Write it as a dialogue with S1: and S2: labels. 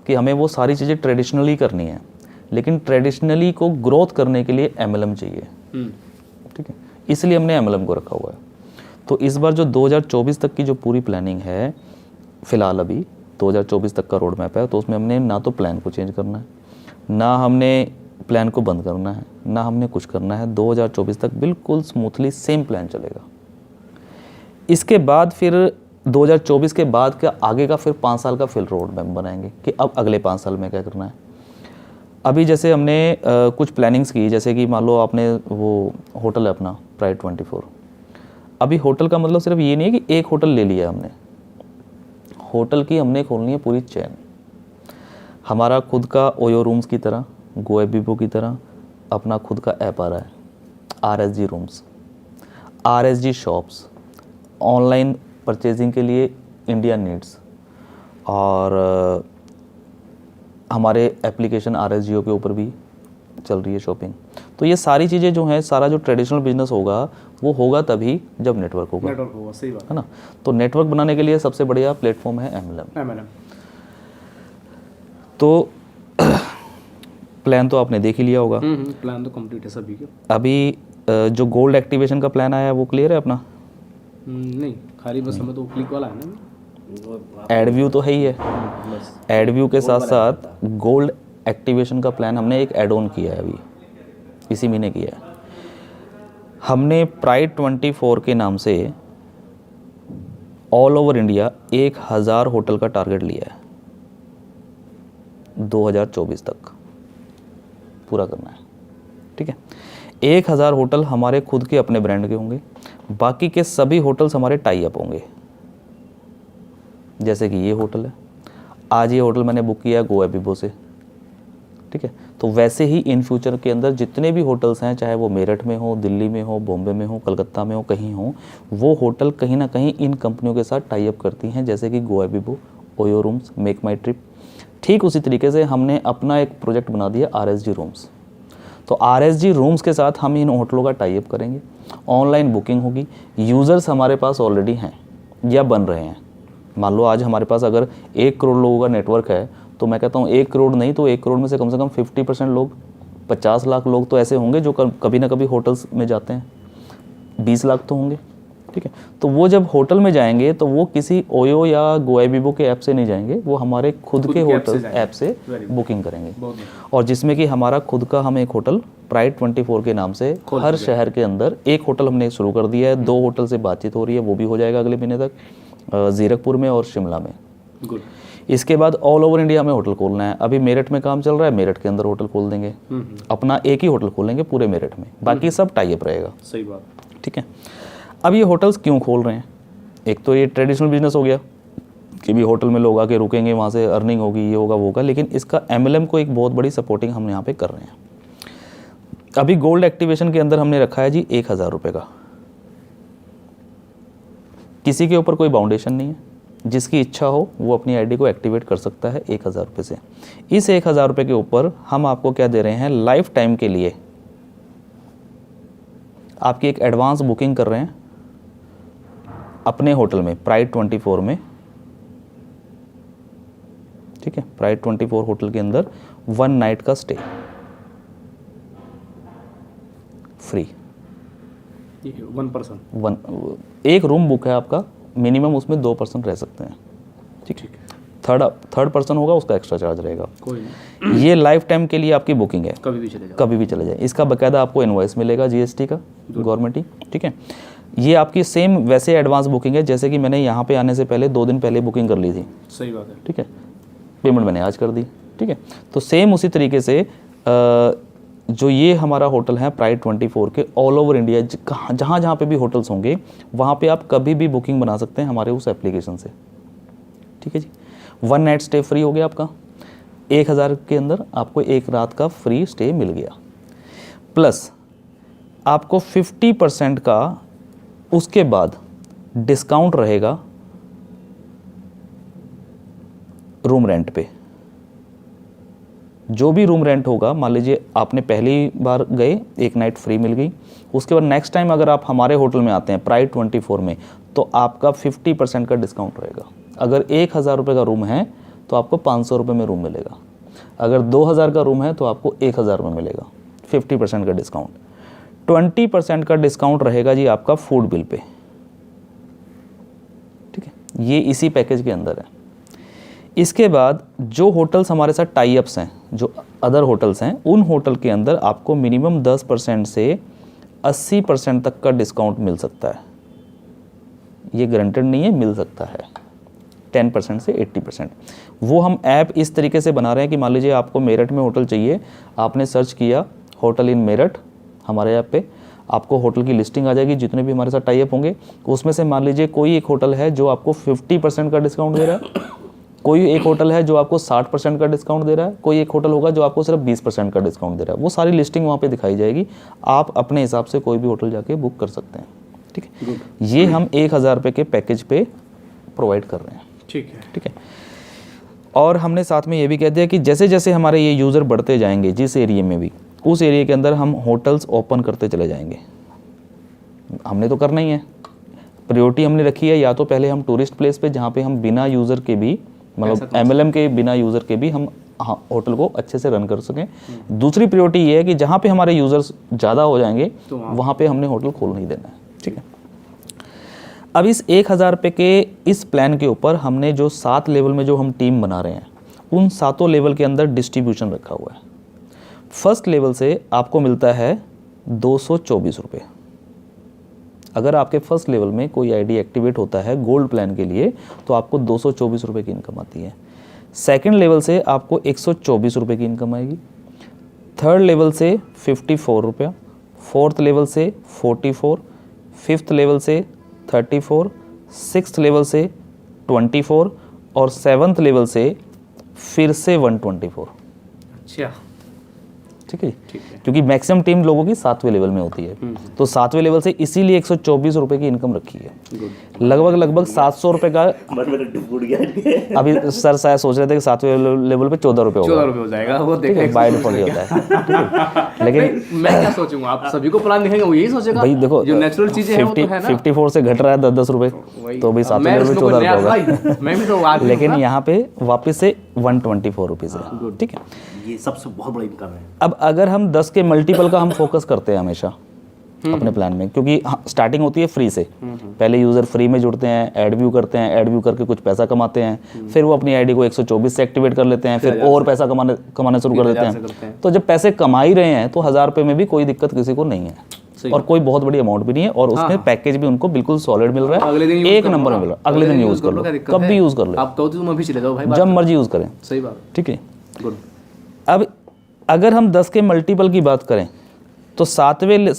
S1: कि हमें वो सारी चीज़ें ट्रेडिशनली करनी है, लेकिन ट्रेडिशनली को ग्रोथ करने के लिए MLM चाहिए, ठीक है, इसलिए हमने MLM को रखा हुआ है। तो इस बार जो 2024 तक की जो पूरी प्लानिंग है, फ़िलहाल अभी 2024 तक का रोड मैप है, तो उसमें हमने ना तो प्लान को चेंज करना है, ना हमने प्लान को बंद करना है, ना हमने कुछ करना है। 2024 तक बिल्कुल स्मूथली सेम प्लान चलेगा। इसके बाद फिर 2024 के बाद का आगे का फिर 5 साल का फिर रोड मैप बनाएंगे कि अब अगले 5 साल में क्या करना है। अभी जैसे हमने कुछ प्लानिंग्स की, जैसे कि मान लो आपने वो होटल है अपना प्राइड 24। अभी होटल का मतलब सिर्फ ये नहीं है कि एक होटल ले लिया हमने, होटल की हमने खोलनी है पूरी चैन। हमारा खुद का ओयो रूम्स की तरह, गोएबिबो की तरह अपना खुद का ऐप आ रहा है, RSG rooms, RSG shops, online purchasing के लिए इंडिया नीड्स, और हमारे एप्लीकेशन RSGO के ऊपर भी चल रही है शॉपिंग। तो ये सारी चीज़ें जो हैं, सारा जो ट्रेडिशनल बिजनेस होगा वो होगा तभी जब नेटवर्क होगा,
S2: सही बात
S1: है ना। तो नेटवर्क बनाने के लिए सबसे बढ़िया प्लेटफॉर्म है MLM। तो प्लान तो आपने देख ही लिया होगा।
S2: प्लान तो कंप्लीट है सभी के।
S1: अभी जो गोल्ड एक्टिवेशन का प्लान आया है वो क्लियर है अपना?
S2: नहीं, खाली बस हमें तो क्लिक वाला है ना,
S1: एडव्यू तो है ही है। एडव्यू के साथ साथ गोल्ड एक्टिवेशन का प्लान हमने एक एड ऑन किया है, अभी इसी महीने किया है। हमने प्राइड 24 के नाम से ऑल ओवर इंडिया 1000 होटल का टारगेट लिया है, 2024 तक पूरा करना है, ठीक है। 1000 होटल हमारे खुद के अपने ब्रांड के होंगे, बाकी के सभी होटल्स हमारे टाई अप होंगे। जैसे कि ये होटल है, आज ये होटल मैंने बुक किया गोएबिबो से, ठीक है। तो वैसे ही इन फ्यूचर के अंदर जितने भी होटल्स हैं, चाहे वो मेरठ में हो, दिल्ली में हो, बॉम्बे में हो, कलकत्ता में हो, कहीं हो, वो होटल कहीं ना कहीं इन कंपनियों के साथ टाई अप करती हैं, जैसे कि गोएबिबो, ओयो रूम्स, मेक माई ट्रिप। ठीक उसी तरीके से हमने अपना एक प्रोजेक्ट बना दिया RSG रूम्स। तो RSG रूम्स के साथ हम इन होटलों का टाई अप करेंगे, ऑनलाइन बुकिंग होगी, यूज़र्स हमारे पास ऑलरेडी हैं या बन रहे हैं। मान लो आज हमारे पास अगर 1 करोड़ लोगों का नेटवर्क है, तो मैं कहता हूँ 1 करोड़ नहीं तो 1 करोड़ में से कम 50% लोग, 50 लाख लोग तो ऐसे होंगे जो कभी ना कभी होटल्स में जाते हैं, 20 लाख तो होंगे, ठीक है। तो वो जब होटल में जाएंगे तो वो किसी ओयो या गोएबिबो के ऐप से नहीं जाएंगे, वो हमारे खुद के होटल ऐप से बुकिंग करेंगे। और जिसमें कि हमारा खुद का हम एक होटल प्राइड 24 के नाम से हर शहर के अंदर एक होटल हमने शुरू कर दिया है। 2 होटल से बातचीत हो रही है, वो भी हो जाएगा अगले महीने तक, जीरकपुर में और शिमला में।
S2: गुड।
S1: इसके बाद ऑल ओवर इंडिया में होटल खोलना है। अभी मेरठ में काम चल रहा है, मेरठ के अंदर होटल खोल देंगे, अपना एक ही होटल खोलेंगे पूरे मेरठ में, बाकी सब टाई अप रहेगा।
S2: सही बात,
S1: ठीक है। अब ये होटल्स क्यों खोल रहे हैं? एक तो ये ट्रेडिशनल बिजनेस हो गया कि भी होटल में लोग आके रुकेंगे, वहाँ से अर्निंग होगी, ये होगा वो होगा, लेकिन इसका MLM को एक बहुत बड़ी सपोर्टिंग हम यहाँ पे कर रहे हैं। अभी गोल्ड एक्टिवेशन के अंदर हमने रखा है जी 1000 रुपये का, किसी के ऊपर कोई बाउंडेशन नहीं है, जिसकी इच्छा हो वो अपनी आईडी को एक्टिवेट कर सकता है 1000 रुपये से। इस 1000 रुपये के ऊपर हम आपको क्या दे रहे हैं, लाइफ टाइम के लिए आपकी एक एडवांस बुकिंग कर रहे हैं अपने होटल में प्राइड 24 में, ठीक है। प्राइड 24 होटल के अंदर 1 नाइट का स्टे फ्री,
S2: 1 पर्सन,
S1: एक रूम बुक है आपका, मिनिमम उसमें 2 पर्सन रह सकते हैं, ठीक है। थर्ड पर्सन होगा उसका एक्स्ट्रा चार्ज रहेगा।
S2: कोई नहीं,
S1: ये लाइफ टाइम के लिए आपकी बुकिंग है,
S2: कभी भी चले जाओ,
S1: कभी भी चले जाए। इसका बकायदा आपको इनवॉइस मिलेगा GST का, गवर्नमेंट ही, ठीक है। ये आपकी सेम वैसे एडवांस बुकिंग है जैसे कि मैंने यहाँ पे आने से पहले 2 दिन पहले बुकिंग कर ली थी।
S2: सही बात है,
S1: ठीक है, पेमेंट मैंने आज कर दी, ठीक है। तो सेम उसी तरीके से जो ये हमारा होटल है प्राइड 24 के, ऑल ओवर इंडिया जहाँ जहाँ पे भी होटल्स होंगे वहाँ पे आप कभी भी बुकिंग बना सकते हैं हमारे उस एप्लीकेशन से, ठीक है जी। 1 नाइट स्टे फ्री हो गया आपका, 1000 के अंदर आपको 1 रात का फ्री स्टे मिल गया, प्लस आपको 50% का उसके बाद डिस्काउंट रहेगा रूम रेंट पे। जो भी रूम रेंट होगा, मान लीजिए आपने पहली बार गए 1 नाइट फ्री मिल गई, उसके बाद नेक्स्ट टाइम अगर आप हमारे होटल में आते हैं प्राइड 24 में, तो आपका 50% का डिस्काउंट रहेगा। अगर 1000 रुपये का रूम है तो आपको 500 रुपये में रूम मिलेगा। अगर 2000 का रूम है तो आपको 1000 में मिलेगा, 50% का डिस्काउंट। 20% का डिस्काउंट रहेगा जी आपका फूड बिल पे, ठीक है, ये इसी पैकेज के अंदर है। इसके बाद जो होटल्स हमारे साथ टाई अप्स हैं, जो अदर होटल्स हैं, उन होटल के अंदर आपको मिनिमम 10% से 80% तक का डिस्काउंट मिल सकता है। ये गारंटेड नहीं है, मिल सकता है 10% से 80%। वो हम ऐप इस तरीके से बना रहे हैं कि मान लीजिए आपको मेरठ में होटल चाहिए, आपने सर्च किया होटल इन मेरठ, हमारे ऐप पे आपको होटल की लिस्टिंग आ जाएगी, जितने भी हमारे साथ टाई अप होंगे। उसमें से मान लीजिए कोई एक होटल है जो आपको 50% का डिस्काउंट दे रहा है, कोई एक होटल है जो आपको 60% का डिस्काउंट दे रहा है, कोई एक होटल होगा जो आपको सिर्फ 20% का डिस्काउंट दे रहा है। वो सारी लिस्टिंग वहाँ पे दिखाई जाएगी, आप अपने हिसाब से कोई भी होटल जाके बुक कर सकते हैं, ठीक है। ये हम 1000 रुपये के पैकेज पे प्रोवाइड कर रहे हैं,
S2: ठीक है।
S1: ठीक है। और हमने साथ में ये भी कह दिया कि जैसे जैसे हमारे ये यूज़र बढ़ते जाएंगे जिस एरिया में भी, उस एरिया के अंदर हम होटल्स ओपन करते चले जाएंगे। हमने तो करना ही है, प्रायोरिटी हमने रखी है या तो पहले हम टूरिस्ट प्लेस पे जहाँ पे हम बिना यूज़र के भी, मतलब MLM के बिना यूज़र के भी हम होटल को अच्छे से रन कर सकें। दूसरी प्रायोरिटी ये है कि जहाँ पे हमारे यूज़र्स ज़्यादा हो जाएंगे तो वहाँ पे हमने होटल खोल नहीं देना है, ठीक है। अब इस 1000 रुपये के इस प्लान के ऊपर हमने जो 7 लेवल में जो हम टीम बना रहे हैं, उन 7 लेवल के अंदर डिस्ट्रीब्यूशन रखा हुआ है। फर्स्ट लेवल से आपको मिलता है 224 रुपये। अगर आपके फर्स्ट लेवल में कोई आईडी एक्टिवेट होता है गोल्ड प्लान के लिए तो आपको 224 रुपये की इनकम आती है। सेकंड लेवल से आपको 124 रुपये की इनकम आएगी। थर्ड लेवल से 54 रुपया, फोर्थ लेवल से 44, फिफ्थ लेवल से 34, सिक्स्थ लेवल से 24 और सेवन्थ लेवल से फिर से 124।
S2: अच्छा,
S1: ठीक है, क्योंकि मैक्सिमम टीम लोगों की 7वें लेवल में होती है, तो 7वें लेवल से इसीलिए 124 रुपये की इनकम रखी है। लगभग 700 रुपये का। अभी सर शायद सोच रहे थे कि 7वें लेवल पे 14 रुपये होगा,
S2: 14 रुपये हो जाएगा, वो देखेंगे
S1: बाय डिफॉल्ट होता है। लेकिन
S2: मैं क्या सोचूंगा, आप सभी को प्लान दिखाएंगे वो यही सोचेगा
S1: भाई, देखो
S2: जो नेचुरल चीजें हैं वो तो है ना।
S1: 54 से घट रहा है 10-10 रुपये, तो भाई 7वें लेवल पे 14 रुपये होगा।
S2: मैं भी तो आदमी
S1: लेकिन यहाँ पे वापस से 124 रुपीज़ है, ठीक है।
S3: ये सबसे बहुत बड़ा इनकम है।
S1: अब अगर हम 10 के मल्टीपल का हम फोकस करते हैं हमेशा अपने प्लान में, क्योंकि स्टार्टिंग होती है फ्री से, पहले यूज़र फ्री में जुड़ते हैं, ऐड व्यू करते हैं, ऐड व्यू करके कुछ पैसा कमाते हैं, फिर वो अपनी आईडी को 124 से एक्टिवेट कर लेते हैं, फिर और पैसा कमाना शुरू कर देते हैं। तो जब पैसे कमा ही रहे हैं तो 1000 रुपये में भी कोई दिक्कत किसी को नहीं है, और कोई बहुत बड़ी अमाउंट भी नहीं है, और उसमें पैकेज भी उनको बिल्कुल सॉलिड मिल रहा है, एक नंबर में मिल रहा है। अगले दिन यूज़ कर लो, कब भी यूज़ कर लो,
S2: आप कहो तो तुम अभी चले जाओ भाई,
S1: जब मर्जी यूज़ करें,
S2: सही बात,
S1: ठीक है।
S2: गुड।
S1: अब अगर हम 10 के मल्टीपल की बात करें तो सातवें